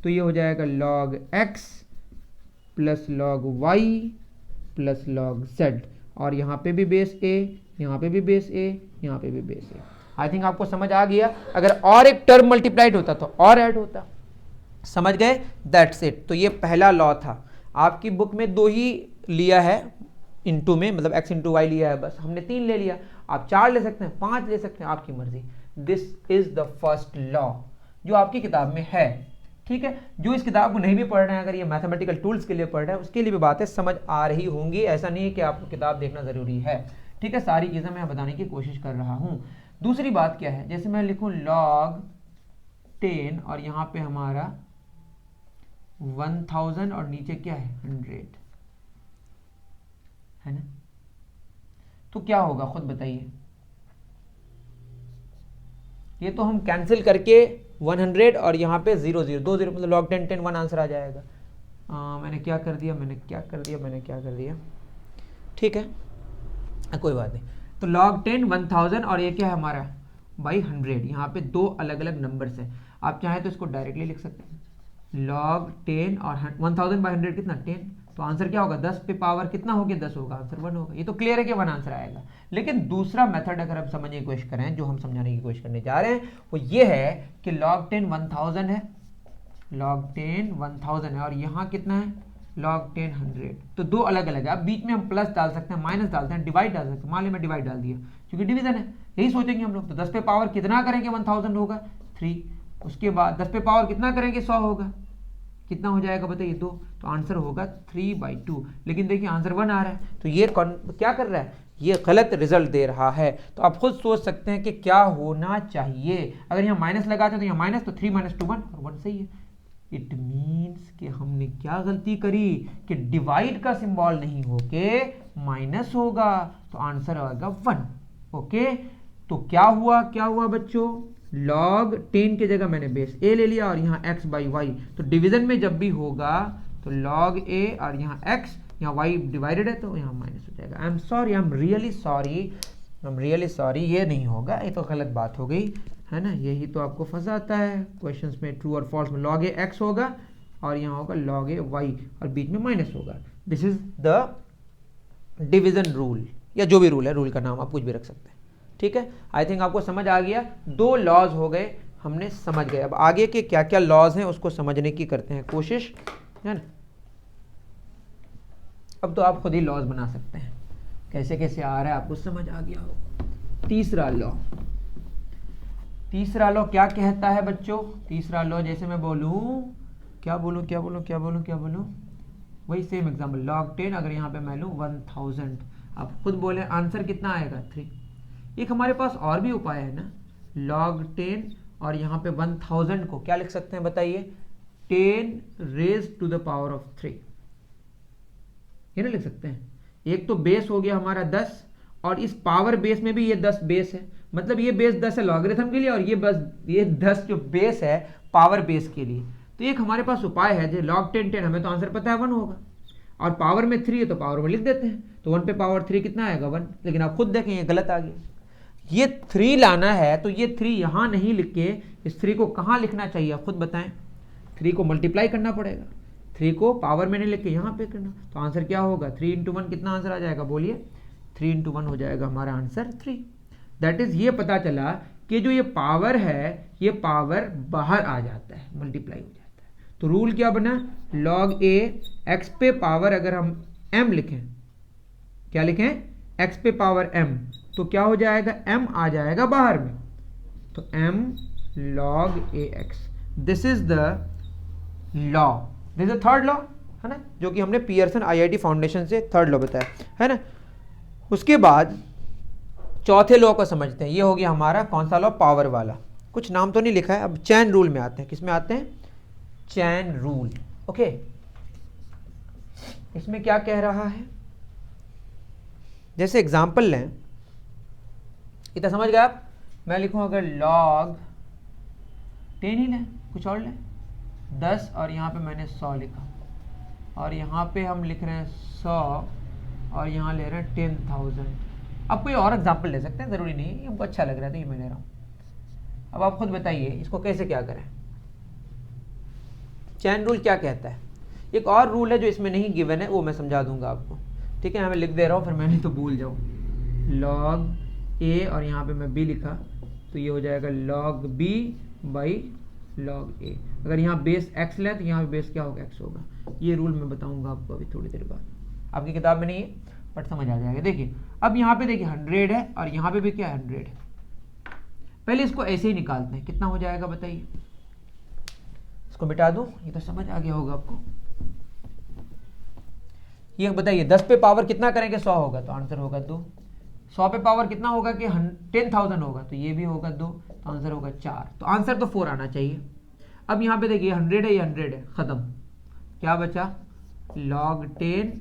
तो ये हो जाएगा log x + log y + log z, और यहाँ पे भी बेस a, यहाँ पे भी बेस a, यहाँ पे भी बेस a। आई थिंक आपको समझ आ गया। अगर और एक टर्म मल्टीप्लाइड होता तो और ऐड होता, समझ गए, दैट्स इट। तो ये पहला लॉ था। आपकी बुक में 2 ही लिया है इनटू में, मतलब x × y लिया है, बस हमने 3 ले लिया। आप 4 ले सकते हैं, 5 ले सकते हैं, आपकी मर्जी। This is the first law जो आपकी किताब में है, ठीक है। जो इस किताब को नहीं भी पढ़ रहे हैं, अगर ये मैथमेटिकल टूल्स के लिए पढ़ रहे हैं, उसके लिए भी बातें समझ आ रही होंगी। ऐसा नहीं है कि आपको किताब देखना जरूरी है, ठीक है। सारी चीजें मैं बताने की कोशिश कर रहा हूं। दूसरी बात क्या है, जैसे मैं लिखूं log 10 और यहां पे हमारा 1000 और नीचे क्या है 100, है ना, तो क्या होगा खुद बताइए। ये तो हम कैंसिल करके 100 और यहाँ पे 0 0 2 0 मतलब log 10 10 1 आंसर आ जाएगा। मैंने क्या कर दिया, ठीक है, कोई बात नहीं। तो log 10 1000 और ये क्या है हमारा बाई 100, यहाँ पे 2 अलग अलग नंबर्स हैं। आप चाहें तो इसको डायरेक्टली लिख सकते हैं, log 10 और 1000/100 कितना 10, तो आंसर क्या होगा 10 पे पावर कितना हो गया 10 होगा, आंसर 1 होगा। ये तो क्लियर है कि 1 आंसर आएगा। लेकिन दूसरा मेथड अगर हम समझने की कोशिश करें, जो हम समझाने की कोशिश करने जा रहे हैं, वो ये है कि log 10 1000 है, log 10 1000 है, और यहाँ कितना है log 10 100, तो 2 अलग अलग है। अब बीच में हम प्लस डाल सकते हैं, माइनस डालते हैं, डिवाइड डाल सकते हैं। मान ली मैं डिवाइड डाल दिया, क्योंकि डिवीजन है, यही सोचेंगे हम लोग। तो 10 पे पावर कितना करेंगे 1000 होगा 3, उसके बाद 10 पे पावर कितना करेंगे 100 होगा, कितना हो जाएगा बताइए 2, तो आंसर होगा 3/2। लेकिन देखिए आंसर 1 आ रहा है, तो ये क्या कर रहा है, ये गलत रिजल्ट दे रहा है। तो आप खुद सोच सकते हैं कि क्या होना चाहिए। अगर यहाँ माइनस लगाते हैं तो यहाँ माइनस, तो 3 - 2 1 और 1 सही है। इट मीन्स कि हमने क्या गलती करी कि डिवाइड का सिंबल नहीं होके माइनस होगा, तो आंसर आएगा 1। ओके, तो क्या हुआ बच्चों, log 10 की जगह मैंने बेस a ले लिया और यहाँ x/y, तो डिवीजन में जब भी होगा तो log a और यहाँ x, यहाँ y डिवाइडेड है तो यहाँ माइनस हो जाएगा। आई एम रियली सॉरी, ये नहीं होगा, ये तो गलत बात हो गई, है ना। यही तो आपको फंसाता है क्वेश्चंस में, ट्रू और फॉल्स में log a x होगा और यहाँ होगा log a y और बीच में माइनस होगा। This is the division rule, या जो भी रूल है, रूल का नाम आप कुछ भी रख सकते हैं, ठीक है। आई थिंक आपको समझ आ गया, 2 लॉज हो गए, हमने समझ गए। अब आगे के क्या क्या लॉज हैं उसको समझने की करते हैं कोशिश, है ना। अब तो आप खुद ही लॉज बना सकते हैं, कैसे कैसे आ रहा है आपको समझ आ गया होगा। तीसरा लॉ क्या कहता है बच्चों, तीसरा लॉ जैसे मैं बोलूं, क्या बोलूं, वही सेम एग्जाम्पल, log 10 अगर यहाँ पे मैं लूँ 1000, आप खुद बोले आंसर कितना आएगा 3। एक हमारे पास और भी उपाय है ना, log 10 और यहाँ पे 1000 को क्या लिख सकते हैं बताइए, 10⁻³ ये ना लिख सकते हैं। एक तो बेस हो गया हमारा 10 और इस पावर बेस में भी ये 10 बेस है, मतलब ये बेस 10 है लॉगरिथम के लिए, और ये 10 जो बेस है पावर बेस के लिए। तो एक हमारे पास उपाय है, जो log 10 10 हमें तो आंसर पता है 1 होगा, और पावर में 3 है तो पावर में लिख देते हैं, तो 1 पे पावर 3 कितना आएगा 1। लेकिन आप खुद देखें ये गलत आ गया, ये 3 लाना है तो ये 3 यहां नहीं लिख के इस 3 को कहां लिखना चाहिए आप खुद बताएं। 3 को मल्टीप्लाई करना पड़ेगा, 3 को पावर में नहीं लिख के यहां पे करना। तो आंसर क्या होगा 3 इंटू 1 कितना आंसर आ जाएगा बोलिए, 3 इंटू 1 हो जाएगा हमारा आंसर 3। दैट इज ये पता चला कि जो ये पावर है ये पावर बाहर आ जाता है, मल्टीप्लाई हो जाता है। तो रूल क्या बना, log a x पे पावर अगर हम m लिखें, क्या लिखें x पे पावर m, तो क्या हो जाएगा m आ जाएगा बाहर में, तो m log ax। This is the law, this is third law है ना, जो कि हमने पियर्सन आईआईटी फाउंडेशन से थर्ड लॉ बताया है ना। उसके बाद चौथे लॉ को समझते हैं, ये हो गया हमारा कौन सा लॉ, पावर वाला। कुछ नाम तो नहीं लिखा है, अब चैन रूल में आते हैं। किस में आते हैं, चैन रूल। ओके, इसमें क्या कह रहा है, जैसे एग्जांपल लें, इतना समझ गए आप। मैं लिखूं अगर log 10 ही लें, कुछ और लें 10, और यहाँ पे मैंने 100 लिखा, और यहाँ पे हम लिख रहे हैं 100, और यहाँ ले रहे हैं 10,000। अब कोई और एग्जांपल ले सकते हैं, ज़रूरी नहीं है, हमको अच्छा लग रहा है तो ये मैं ले रहा हूँ। अब आप खुद बताइए इसको कैसे क्या करें। चैन रूल क्या कहता है, एक और रूल है जो इसमें नहीं गिवन है, वो मैं समझा दूंगा आपको, ठीक है। मैं लिख दे रहा हूँ, फिर मैं नहीं तो भूल जाऊँ। log a और यहाँ पे मैं b लिखा, तो ये हो जाएगा log b by log a। अगर यहाँ बेस x लें तो यहाँ पे बेस क्या होगा, x होगा। ये रूल मैं बताऊंगा आपको अभी थोड़ी देर बाद, आपकी किताब में नहीं है बट समझ आ जाएगा। देखिए अब यहाँ पे देखिए 100 है, और यहाँ पे भी क्या है 100 है। पहले इसको ऐसे ही निकालते हैं, कितना हो जाएगा बताइए। इसको मिटा दूं, ये तो समझ आ गया होगा आपको। ये बताइए 10 पे पावर कितना करेंगे 100 होगा, तो आंसर होगा 2। 100 पे पावर कितना होगा कि 10,000 होगा, तो ये भी होगा 2, तो आंसर होगा 4। तो आंसर तो 4 आना चाहिए। अब यहाँ पे देखिए 100 है, ये 100 है, खत्म। क्या बचा, log 10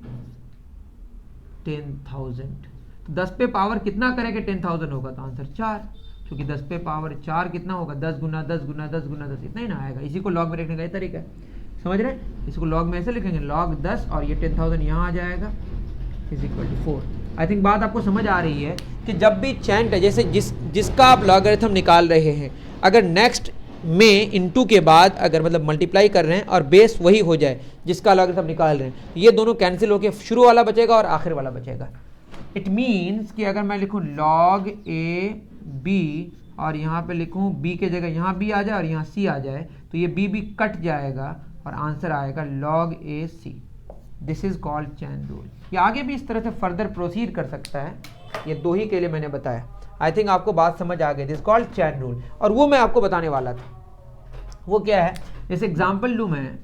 10,000। तो 10 पे पावर कितना करेंगे 10,000 होगा, तो आंसर 4, क्योंकि 10 पे पावर 4 कितना होगा 10 गुना 10 गुना 10 गुना 10, इतना ही ना आएगा। इसी को लॉग में लिखने का ये तरीका है, समझ रहे हैं। इसको लॉग में ऐसे लिखेंगे log 10, और ये 10,000 यहाँ आ जाएगा is equal to 4। I think बात आपको समझ आ रही है कि जब भी चैन का जैसे जिसका आप लॉगरिथम निकाल रहे हैं, अगर नेक्स्ट में इनटू के बाद अगर मतलब मल्टीप्लाई कर रहे हैं और बेस वही हो जाए जिसका लॉगरिथम निकाल रहे हैं, ये दोनों कैंसिल होकर शुरू वाला बचेगा और आखिर वाला बचेगा। इट मीन्स कि अगर मैं लिखूं log a b और यहाँ पे लिखूं b के जगह यहाँ b आ जाए और यहाँ c आ जाए, तो ये b कट जाएगा और आंसर आएगा log a c। This is called chain rule. ये आगे भी इस तरह से फर्दर प्रोसीड कर सकता है, ये दो ही के लिए मैंने बताया। आई थिंक आपको बात समझ आ गई, दिस कॉल्ड चैन रूल। और वो मैं आपको बताने वाला था, वो क्या है, जैसे एग्जाम्पल लूँ मैं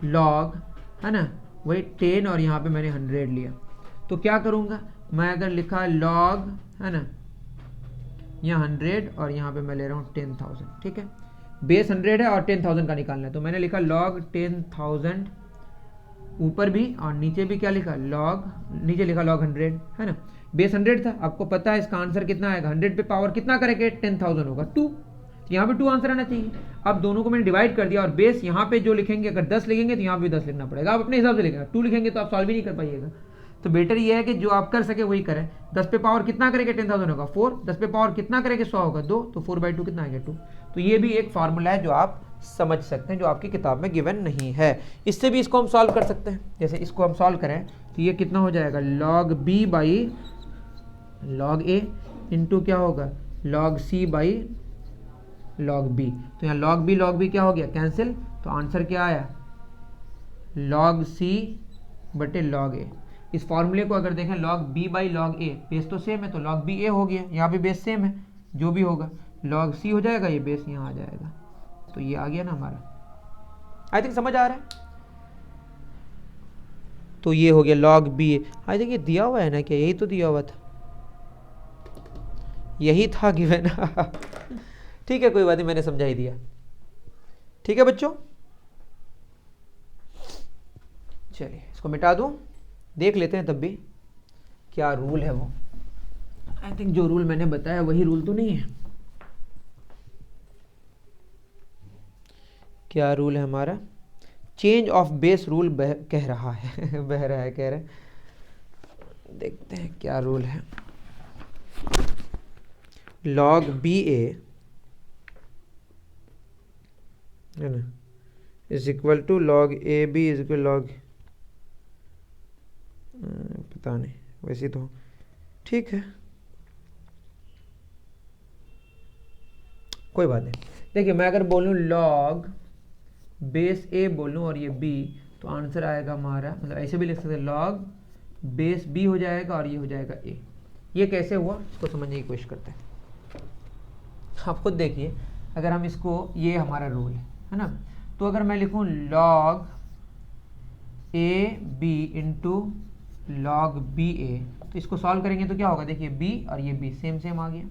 log है ना, वही 10 और यहाँ पे मैंने 100 लिया, तो क्या करूँगा मैं, अगर लिखा log है ना, यहाँ 100 और यहाँ पे मैं ले रहा हूँ 10,000, ठीक है। बेस 100 है और 10,000 का निकालना है, तो मैंने लिखा log 10,000 ऊपर भी और नीचे भी क्या लिखा log, नीचे लिखा log 100 है ना। बेस 100 था, आपको पता है इसका आंसर कितना आएगा, 100 पे पावर कितना करेंगे 10,000 होगा 2, तो यहाँ पे 2 आंसर आना चाहिए। अब दोनों को मैंने डिवाइड कर दिया, और बेस यहाँ पे जो लिखेंगे अगर 10 लिखेंगे तो यहाँ पे 10 लिखना पड़ेगा, आप अपने हिसाब से लिखेंगे। 2 लिखेंगे तो आप सॉल्व भी नहीं कर पाइएगा। तो बेटर ये है कि जो आप कर सके वही करें। 10 पे पावर कितना करेंगे 10,000 होगा 4, 10 पे पावर कितना करेंगे 100 होगा 2, तो 4/2 कितना आएगा 2। तो ये भी एक फार्मूला है जो आप समझ सकते हैं, जो आपकी किताब में गिवन नहीं है। इससे भी इसको हम सॉल्व कर सकते हैं। जैसे इसको हम सॉल्व करें तो ये कितना हो जाएगा log b by log a into क्या होगा log c by log b। तो यहाँ log b क्या हो गया कैंसिल, तो आंसर क्या आया log c बटे log a। इस फॉर्मूले को अगर देखें log b by log a, base तो सेम है तो log b a हो गया, यहाँ भी बेस सेम है, जो भी होगा log c हो जाएगा, ये बेस यहाँ आ जाएगा, तो ये आ गया ना हमारा। आई थिंक समझ आ रहा है। तो ये हो गया log b a। I think ये दिया हुआ है ना, क्या यही तो दिया हुआ था, यही था गिवन। ठीक है कोई बात नहीं, मैंने समझा ही दिया। ठीक है बच्चों, चलिए इसको मिटा दूं, देख लेते हैं तब भी क्या रूल है वो। आई थिंक जो रूल मैंने बताया वही रूल तो नहीं है। क्या रूल है हमारा? चेंज ऑफ बेस रूल कह रहा है बह रहा है कह रहे, देखते हैं क्या रूल है। log बी ए है ना is equal to log A B is equal log, पता नहीं, वैसे तो ठीक है, कोई बात नहीं। देखिए मैं अगर बोलूँ log बेस ए बोलूँ और ये b, तो आंसर आएगा हमारा, मतलब ऐसे भी लिख सकते हैं log बेस b हो जाएगा और ये हो जाएगा a। ये कैसे हुआ इसको समझने की कोशिश करते हैं। आप खुद देखिए, अगर हम इसको, ये हमारा रूल है ना, तो अगर मैं लिखूँ log A B into log B A, तो इसको सॉल्व करेंगे तो क्या होगा, देखिए b और ये b सेम सेम आ गया।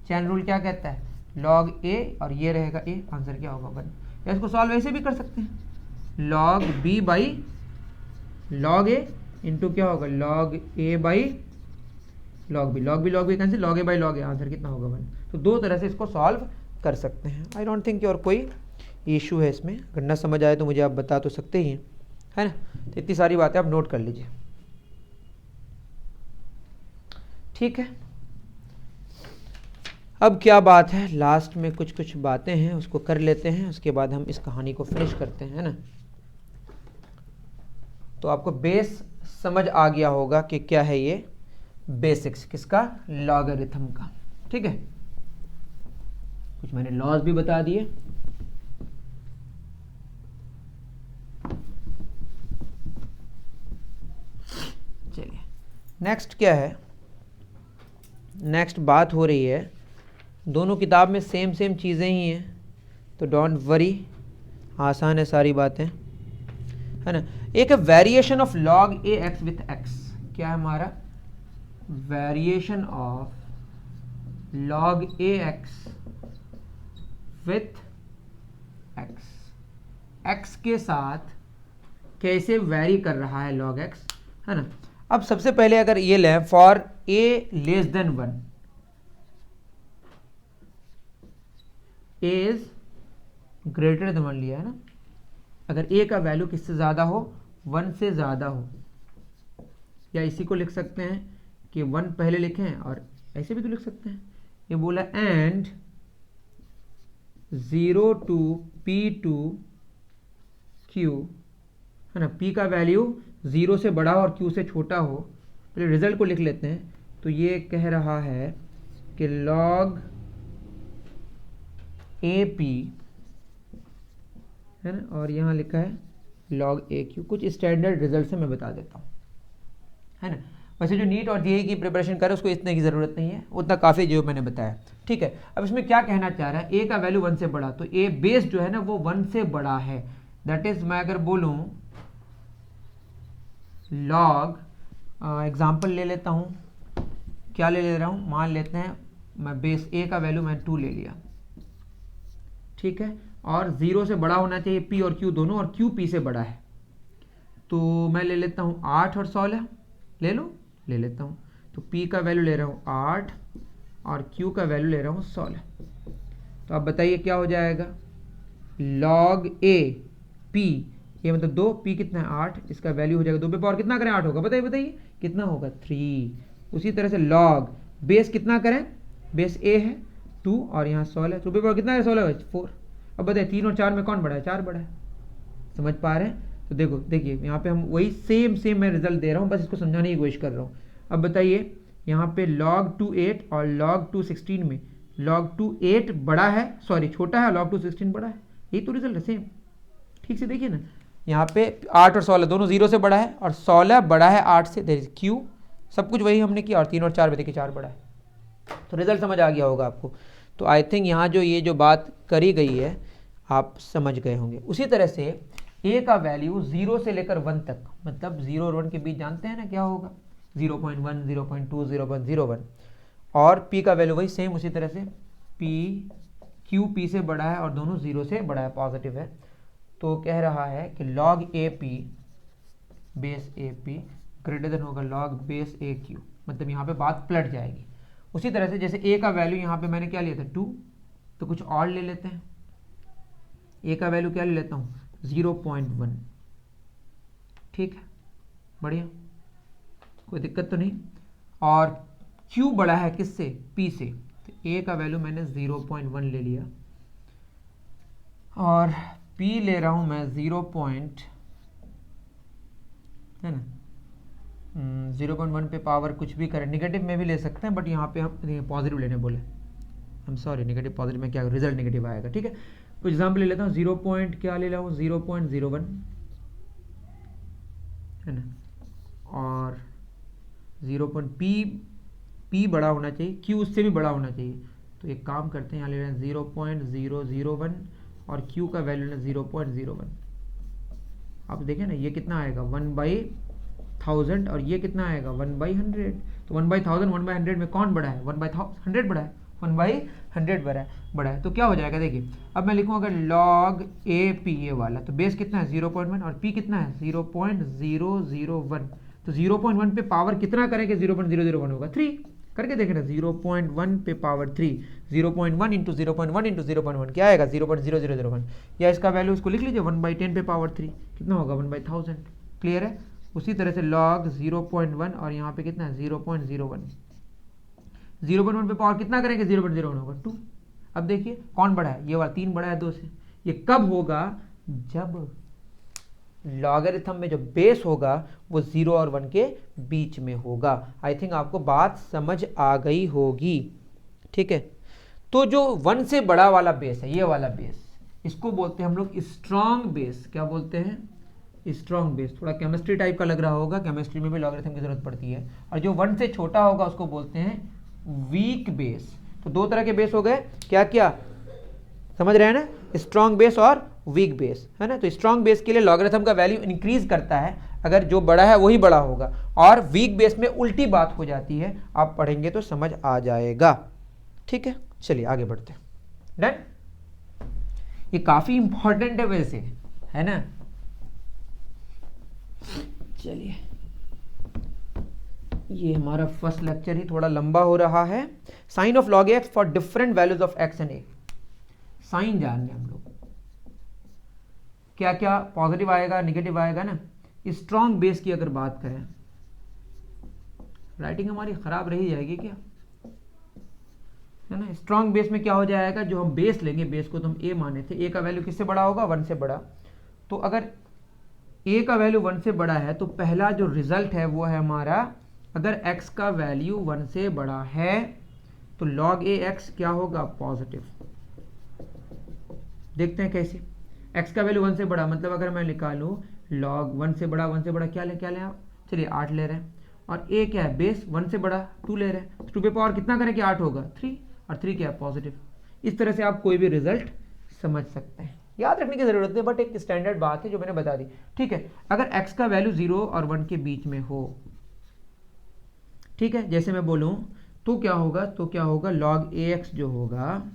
चैन रूल क्या कहता है, log a और ये रहेगा a, आंसर क्या होगा 1। या इसको सॉल्व ऐसे भी कर सकते हैं, log b by log a into क्या होगा log a by log b, log b cancel, log a by log a, answer कितना होगा 1। तो दो तरह से इसको सॉल्व कर सकते हैं। आई डोंट थिंक और कोई इशू है इसमें। अगर ना समझ आए तो मुझे आप बता तो सकते ही हैं, है ना। तो इतनी सारी बातें आप नोट कर लीजिए, ठीक है। अब क्या बात है, लास्ट में कुछ कुछ बातें हैं उसको कर लेते हैं, उसके बाद हम इस कहानी को फिनिश करते हैं, है ना। तो आपको बेस समझ आ गया होगा कि क्या है ये बेसिक्स किसका, लॉगरिथम का, ठीक है। कुछ मैंने लॉज भी बता दिए। चलिए नेक्स्ट क्या है, नेक्स्ट बात हो रही है, दोनों किताब में सेम सेम चीज़ें ही हैं, तो डोंट वरी, आसान है सारी बातें, है ना। एक है variation of log A x with x, क्या है हमारा, variation of log A x with x, x के साथ कैसे वेरी कर रहा है लॉग एक्स, है ना। अब सबसे पहले अगर ये लें, for a less than 1, A is greater than 1 लिया है ना। अगर ए का वैल्यू किससे ज़्यादा हो, 1 से ज़्यादा हो, या इसी को लिख सकते हैं कि 1 पहले लिखें और ऐसे भी तो लिख सकते हैं, ये बोला एंड 0 टू P2 Q, है ना। P का वैल्यू 0 से बड़ा हो और Q से छोटा हो। पहले रिजल्ट को लिख लेते हैं, तो ये कह रहा है कि log AP, है ना, और यहाँ लिखा है log AQ। कुछ स्टैंडर्ड रिजल्ट से मैं बता देता हूँ, है ना। वैसे जो नीट और जेईई की प्रिपरेशन करे उसको इतने की ज़रूरत नहीं है, उतना काफ़ी जो मैंने बताया, ठीक है। अब इसमें क्या कहना चाह रहा है, ए का वैल्यू 1 से बड़ा, तो ए बेस जो है ना वो 1 से बड़ा है। दैट इज मैं अगर बोलूँ लॉग, एग्जाम्पल ले लेता हूँ, क्या ले रहा हूँ, मान लेते हैं मैं बेस ए का वैल्यू मैं 2 ले लिया, ठीक है, और 0 से बड़ा होना चाहिए P और Q दोनों, और Q P से बड़ा है, तो मैं ले लेता हूँ 8 और 16, ले लेता हूँ। तो P का वैल्यू ले रहा हूँ 8 और Q का वैल्यू ले रहा हूँ 16। तो आप बताइए क्या हो जाएगा, log A P, ये मतलब 2, P कितना है 8, इसका वैल्यू हो जाएगा 2 पे पावर कितना करें 8 होगा, बताइए कितना होगा 3। उसी तरह से log बेस कितना करें, बेस A है 2 और यहाँ 16, तो 2 पे पावर कितना है 16 4। अब बताइए 3 और 4 में कौन बड़ा है, 4 बड़ा है, समझ पा रहे हैं। तो देखिए यहाँ पे हम वही सेम मैं रिजल्ट दे रहा हूँ, बस इसको समझाने की कोशिश कर रहा हूँ। अब बताइए यहाँ पे log 2 8 और log 2 16 में log 2 8 बड़ा है, सॉरी छोटा है, log 2 16 बड़ा है, यही तो रिजल्ट है सेम। ठीक से देखिए ना, यहाँ पे 8 और 16 दोनों 0 से बड़ा है और 16 बड़ा है 8 से, देयर इज Q, सब कुछ वही हमने किया, और 3 और 4 में देखिए 4 बड़ा है, तो रिजल्ट समझ आ गया होगा आपको। तो आई थिंक यहाँ जो ये जो बात करी गई है आप समझ गए होंगे। उसी तरह से ए का वैल्यू 0 से लेकर 1 तक, मतलब 0 और 1 के बीच जानते हैं ना क्या होगा, 0.1 0.2 0.01, और P का वैल्यू वही सेम उसी तरह से, P Q P से बड़ा है और दोनों 0 से बड़ा है, पॉजिटिव है। तो कह रहा है कि log AP base AP greater than होगा log बेस AQ, मतलब यहाँ पे बात पलट जाएगी। उसी तरह से जैसे a का वैल्यू यहाँ पे मैंने क्या लिया था 2, तो कुछ और ले लेते हैं। a का वैल्यू क्या ले लेता हूँ 0.1, ठीक है, बढ़िया, कोई दिक्कत तो नहीं। और q बड़ा है किससे, p से, तो a का वैल्यू मैंने 0.1 ले लिया और p ले रहा हूँ मैं 0.1 पे पावर कुछ भी करें, निगेटिव में भी ले सकते हैं, बट यहाँ पे हम पॉजिटिव लेने बोले, I am sorry, negative positive में क्या रिजल्ट निगेटिव आएगा, ठीक है। कुछ एग्जाम्पल ले लेता हूँ, 0. क्या ले रहा हूँ 0.01 है ना, और 0. p बड़ा होना चाहिए, q उससे भी बड़ा होना चाहिए, तो एक काम करते हैं, यहाँ ले रहे हैं 0.001 और q का वैल्यू है 0.01। आप देखें ना, ये कितना आएगा 1/1000 और ये कितना आएगा 1/100, तो 1/1000 1/100 में कौन बड़ा है, 1/100 बड़ा है, 1/100 बड़ा है। तो क्या हो जाएगा, देखिए अब मैं लिखूँ अगर log a p ये वाला, तो बेस कितना है 0.1 और p कितना है 0.001, तो 0.1 पे पावर कितना करेंगे 0.001 होगा 3, करके देखें ना, 0.1 पे पावर 3, 0.1 इंटू 0.1 इंटू 0.1 क्या आएगा 0.0001, या इसका वैल्यू इसको लिख लीजिए 1/10 पे पावर 3 कितना होगा 1/1000, क्लियर है। उसी तरह से log 0.1 और यहाँ पे कितना है 0.01, 0.1 पे पावर कितना करेंगे 0.01 होगा 2। अब देखिए कौन बड़ा है, ये वाला 3 बड़ा है 2 से। ये कब होगा, जब लॉगरिथम में जो बेस होगा वो 0 और 1 के बीच में होगा। आई थिंक आपको बात समझ आ गई होगी, ठीक है। तो जो 1 से बड़ा वाला बेस है, ये वाला बेस, इसको बोलते हैं हम लोग स्ट्रॉन्ग बेस। क्या बोलते हैं, स्ट्रॉन्ग बेस। थोड़ा केमिस्ट्री टाइप का लग रहा होगा, केमिस्ट्री में भी लॉगरिथम की जरूरत पड़ती है। और जो 1 से छोटा होगा उसको बोलते हैं वीक बेस। तो दो तरह के बेस हो गए, क्या क्या समझ रहे हैं ना, स्ट्रॉन्ग बेस और वीक बेस, है ना। तो स्ट्रॉन्ग बेस के लिए लॉगरिथम का वैल्यू इंक्रीज करता है, अगर जो बड़ा है वही बड़ा होगा, और वीक बेस में उल्टी बात हो जाती है। आप पढ़ेंगे तो समझ आ जाएगा, ठीक है। चलिए आगे बढ़ते हैं, डन। ये काफी इंपॉर्टेंट है वैसे, है ना। चलिए, ये हमारा फर्स्ट लेक्चर ही थोड़ा लंबा हो रहा है। Sign of log x for different values of x and a। Sign जानने हम लोग, क्या क्या पॉजिटिव आएगा निगेटिव आएगा ना। स्ट्रॉन्ग बेस की अगर बात करें, राइटिंग हमारी खराब रही जाएगी क्या, है ना। स्ट्रॉन्ग बेस में क्या हो जाएगा, जो हम बेस लेंगे, बेस को तो हम a माने थे, a का वैल्यू किससे बड़ा होगा 1 से बड़ा। तो अगर a का वैल्यू 1 से बड़ा है तो पहला जो रिजल्ट है वो है हमारा, अगर x का वैल्यू 1 से बड़ा है तो log a x क्या होगा पॉजिटिव। देखते हैं कैसे, x का वैल्यू 1 से बड़ा मतलब अगर मैं निकालूं log 1 से बड़ा क्या लें आप, चलिए 8 ले रहे हैं, और a क्या है बेस 1 से बड़ा 2 ले रहे हैं, तो 2 पे पावर कितना करें कि 8 होगा 3, और 3 क्या है पॉजिटिव। इस तरह से आप कोई भी रिजल्ट समझ सकते हैं, याद रखने की जरूरत है, बट एक स्टैंडर्ड बात है जो मैंने बता दी, ठीक है। अगर x का वैल्यू 0 और 1 के बीच में हो, ठीक है, जैसे मैं बोलूं तो क्या होगा log ax जो होगा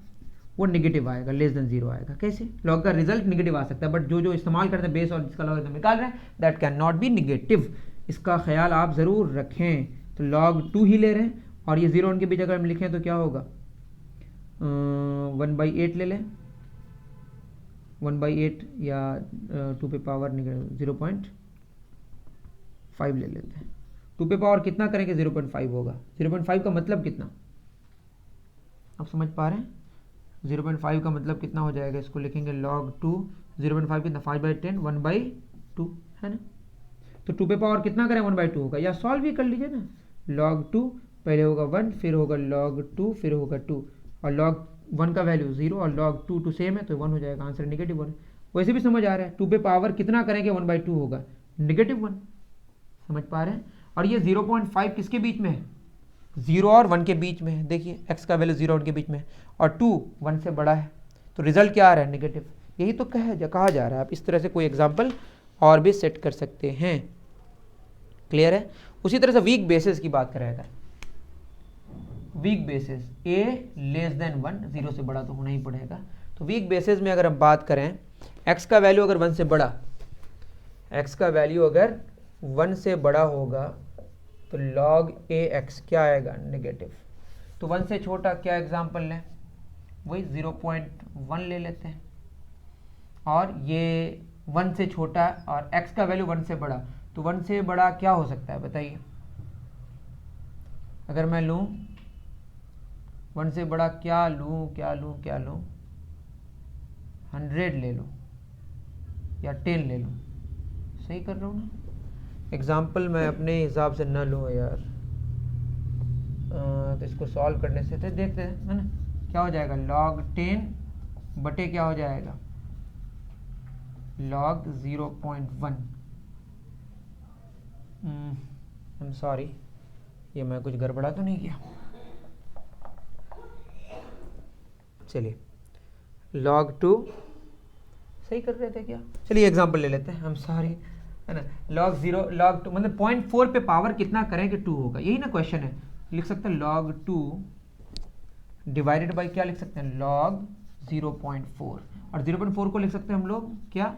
वो निगेटिव आएगा, लेस देन 0 आएगा। कैसे, लॉग का रिजल्ट निगेटिव आ सकता है, बट जो इस्तेमाल करते हैं बेस और जिसका लॉगरिथम निकाल रहे हैं that can not be negative. इसका ख्याल आप जरूर रखें। तो log 2 ही ले रहे हैं, और ये 0 और 1 के बीच अगर हम लिखें तो क्या होगा 1/8 ले लें, 1/8 या 2 पे पावर 0.5 ले लेते हैं। 2 पे पावर कितना करेंगे 0.5 होगा, 0.5 का मतलब कितना आप समझ पा रहे हैं, 0.5 का मतलब कितना हो जाएगा, इसको लिखेंगे log 2, 0.5 कितना 5/10 1/2 है ना। तो 2 पे पावर कितना करें 1/2 होगा, या सॉल्व भी कर लीजिए ना, log 2 पहले होगा 1, फिर होगा log 2, फिर होगा 2, और log 1 का वैल्यू 0 और log 2 सेम है तो 1 हो जाएगा, आंसर निगेटिव 1। वैसे भी समझ आ रहा है, 2 पे पावर कितना करेंगे 1/2 होगा निगेटिव 1, समझ पा रहे हैं। और ये 0.5 किसके बीच में है, 0 और 1 के बीच में है। देखिए x का वैल्यू 0 और 1 के बीच में है, और 2 1 से बड़ा है, तो रिजल्ट क्या आ रहा है निगेटिव। यही तो कहा जा रहा है। आप इस तरह से कोई एग्जांपल और भी सेट कर सकते हैं, क्लियर है। उसी तरह से वीक बेसिस की बात करें, अगर week basis a less than 1, 0 से बड़ा तो होना ही पड़ेगा। तो वीक बेसिस में अगर हम बात करें, x का वैल्यू अगर 1 से बड़ा, x का वैल्यू अगर 1 से बड़ा होगा तो log ax क्या आएगा नेगेटिव। तो 1 से छोटा क्या एग्जाम्पल लें, वही 0.1 ले लेते हैं। और ये 1 से छोटा और x का वैल्यू 1 से बड़ा, तो 1 से बड़ा क्या हो सकता है बताइए। अगर मैं लूँ 1 से बड़ा क्या लूँ 100 ले लूँ या 10 ले लूँ, सही कर रहा हूँ ना। एग्जाम्पल मैं अपने हिसाब से ना लूँ यार, तो इसको सॉल्व करने से तो देखते हैं है ना, क्या हो जाएगा log 10 बटे क्या हो जाएगा log 0.1। आई एम सॉरी, ये मैं कुछ गड़बड़ा तो नहीं किया। चलिए log 2 सही कर रहे थे क्या, चलिए एग्जाम्पल ले लेते हैं, हम सॉरी है ना। log 2 मतलब 0.4 पे पावर कितना करें कि 2 होगा, यही ना क्वेश्चन है। लिख सकते हैं log 2 डिवाइडेड बाई क्या लिख सकते हैं log 0.4, और 0.4 को लिख सकते हैं हम लोग क्या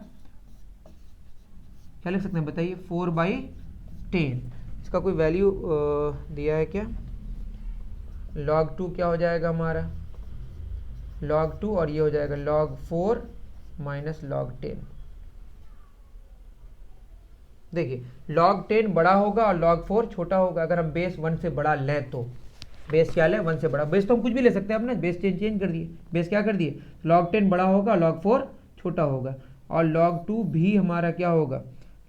लिख सकते हैं बताइए 4/10। इसका कोई वैल्यू दिया है क्या, log 2 क्या हो जाएगा हमारा log 2 और ये हो जाएगा log 4 माइनस log 10। देखिए log 10 बड़ा होगा और log 4 छोटा होगा। अगर हम बेस 1 से बड़ा लें तो बेस क्या लें 1 से बड़ा, बेस तो हम कुछ भी ले सकते हैं, अपने बेस चेंज कर दिए, बेस क्या कर दिए log 10 बड़ा होगा log 4 छोटा होगा, और log 2 भी हमारा क्या होगा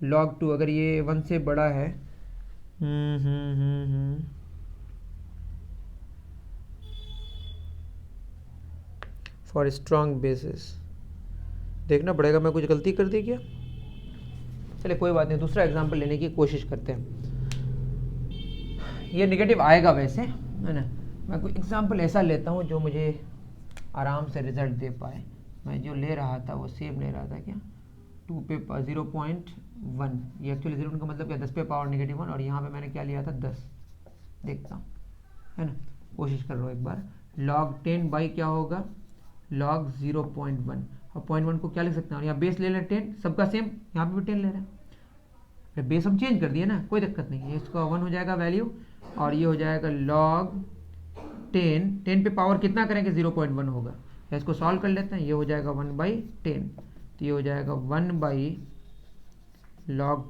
log 2 अगर ये 1 से बड़ा है फॉर स्ट्रॉन्ग बेसिस, देखना पड़ेगा मैं कुछ गलती कर दी क्या। चलिए कोई बात नहीं, दूसरा एग्जांपल लेने की कोशिश करते हैं। ये नेगेटिव आएगा वैसे है ना, मैं कोई एग्जांपल ऐसा लेता हूँ जो मुझे आराम से रिजल्ट दे पाए। मैं जो ले रहा था वो सेम ले रहा था क्या 2 पे 0.1, ये एक्चुअली 0 का मतलब क्या 10 पे पावर -1, और यहाँ पे मैंने क्या लिया था 10। देखता हूँ है ना, कोशिश कर रहा हूँ एक बार। log 10 बाई क्या होगा log 0.1, और 0.1 को क्या लिख सकते हैं, और यहाँ बेस ले लें 10, सबका सेम यहाँ पे भी 10 ले रहे हैं, बेस हम चेंज कर दिए ना, कोई दिक्कत नहीं है। इसका 1 हो जाएगा वैल्यू, और ये हो जाएगा log 10 पे पावर कितना करेंगे 0.1 होगा, इसको सॉल्व कर लेते हैं। ये हो जाएगा 1/10, तो ये हो जाएगा 1/log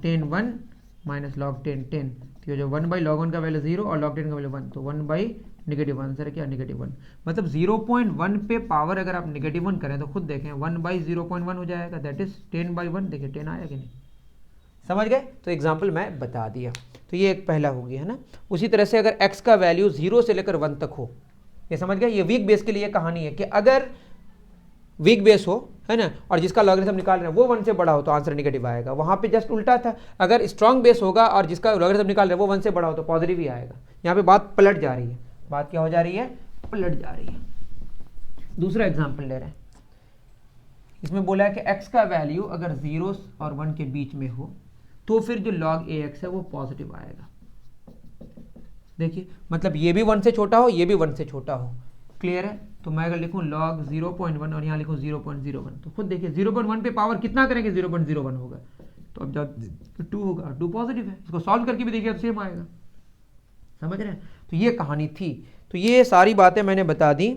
10 1 माइनस log 10 10, तो ये जो 1/log 1 का वैल्यू 0 और log 10 का वैल्यू 1, तो 1/-1 आंसर क्या -1। मतलब 0.1 पे पावर अगर आप -1 करें तो खुद देखें 1/0.1 हो जाएगा, दैट इज 10/1। देखिए 10 आया कि नहीं, समझ गए। तो एग्जाम्पल मैं बता दिया, तो ये एक पहला हो गया है ना। उसी तरह से अगर x का वैल्यू 0 से लेकर 1 तक हो, ये समझ गए, ये वीक बेस के लिए कहानी है कि अगर वीक बेस हो है ना, और जिसका लॉगरिथम निकाल रहे हैं वो 1 से बड़ा हो तो आंसर नेगेटिव आएगा। वहां पे जस्ट उल्टा था, अगर स्ट्रॉन्ग बेस होगा और जिसका लॉगरिथम निकाल रहे हैं वो 1 से बड़ा हो तो पॉजिटिव ही आएगा। यहाँ पे बात पलट जा रही है, बात क्या हो जा रही है, पलट जा रही है। दूसरा एग्जाम्पल ले रहे हैं, इसमें बोला है कि x का वैल्यू अगर 0 और 1 के बीच में हो तो फिर जो log ax है वो पॉजिटिव आएगा। देखिए मतलब ये भी 1 से छोटा हो, ये भी 1 से छोटा हो, क्लियर है। तो मैं अगर लिखूं log 0.1 और यहाँ लिखूं 0.01, तो खुद देखिए 0.1 पे पावर कितना करेंगे 0.01 होगा, तो अब जब 2 होगा 2 पॉजिटिव है, इसको सॉल्व करके भी देखिए तो सेम आएगा, समझ रहे हैं। तो ये कहानी थी, तो ये सारी बातें मैंने बता दी।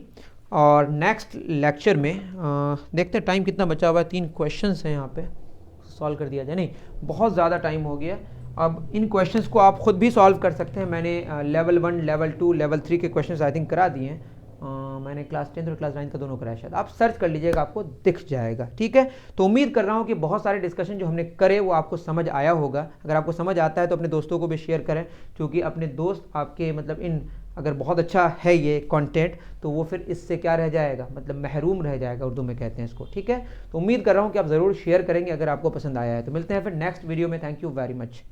और नेक्स्ट लेक्चर में देखते हैं टाइम कितना बचा हुआ है, 3 क्वेश्चंस हैं यहाँ पे, सॉल्व कर दिया जाए। नहीं बहुत ज़्यादा टाइम हो गया, अब इन क्वेश्चंस को आप खुद भी सॉल्व कर सकते हैं। मैंने लेवल 1, लेवल 2, लेवल 3 के क्वेश्चंस आई थिंक करा दिए हैं। मैंने क्लास 10 और क्लास 9 का दोनों कराया, शायद आप सर्च कर लीजिएगा आपको दिख जाएगा, ठीक है। तो उम्मीद कर रहा हूँ कि बहुत सारे डिस्कशन जो हमने करे वो आपको समझ आया होगा। अगर आपको समझ आता है तो अपने दोस्तों को भी शेयर करें, क्योंकि अपने दोस्त आपके मतलब इन अगर बहुत अच्छा है ये कंटेंट तो वो फिर इससे क्या रह जाएगा, मतलब महरूम रह जाएगा, उर्दू में कहते हैं इसको, ठीक है। तो उम्मीद कर रहा हूँ कि आप ज़रूर शेयर करेंगे अगर आपको पसंद आया है। तो मिलते हैं फिर नेक्स्ट वीडियो में, थैंक यू वेरी मच।